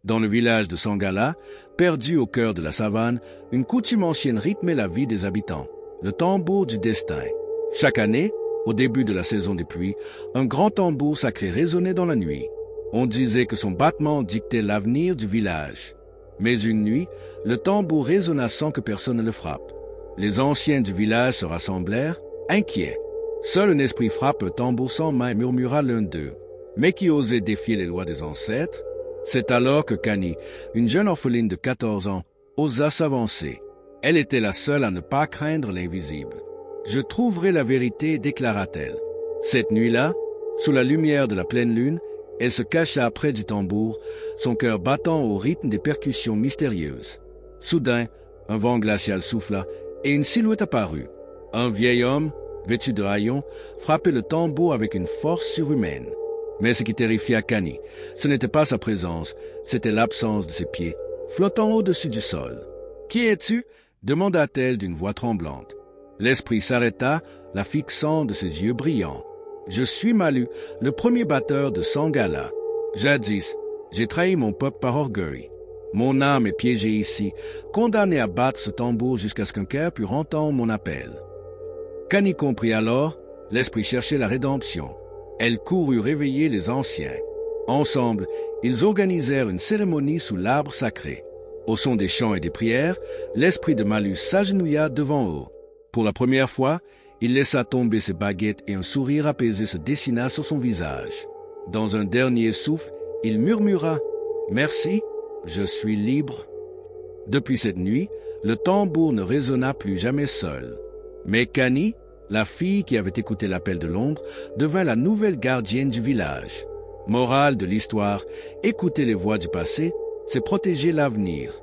Dans le village de Sangala, perdu au cœur de la savane, une coutume ancienne rythmait la vie des habitants, le tambour du destin. Chaque année, au début de la saison des pluies, un grand tambour sacré résonnait dans la nuit. On disait que son battement dictait l'avenir du village. Mais une nuit, le tambour résonna sans que personne ne le frappe. Les anciens du village se rassemblèrent, inquiets. Seul un esprit frappe un tambour sans main et murmura l'un d'eux. Mais qui osait défier les lois des ancêtres? C'est alors que Kani, une jeune orpheline de 14 ans, osa s'avancer. Elle était la seule à ne pas craindre l'invisible. « Je trouverai la vérité », déclara-t-elle. Cette nuit-là, sous la lumière de la pleine lune, elle se cacha près du tambour, son cœur battant au rythme des percussions mystérieuses. Soudain, un vent glacial souffla et une silhouette apparut. Un vieil homme, vêtu de haillons, frappait le tambour avec une force surhumaine. Mais ce qui terrifia Kani, ce n'était pas sa présence, c'était l'absence de ses pieds, flottant au-dessus du sol. « Qui es-tu » demanda-t-elle d'une voix tremblante. L'esprit s'arrêta, la fixant de ses yeux brillants. « Je suis Malu, le premier batteur de Sangala. Jadis, j'ai trahi mon peuple par orgueil. Mon âme est piégée ici, condamnée à battre ce tambour jusqu'à ce qu'un cœur pût entendre mon appel. » Kani comprit alors, l'esprit cherchait la rédemption. Elle courut réveiller les anciens. Ensemble, ils organisèrent une cérémonie sous l'arbre sacré. Au son des chants et des prières, l'esprit de Malu s'agenouilla devant eux. Pour la première fois, il laissa tomber ses baguettes et un sourire apaisé se dessina sur son visage. Dans un dernier souffle, il murmura « Merci, je suis libre ». Depuis cette nuit, le tambour ne résonna plus jamais seul. Mais Kani, la fille qui avait écouté l'appel de l'ombre, devint la nouvelle gardienne du village. Morale de l'histoire, écouter les voix du passé, c'est protéger l'avenir.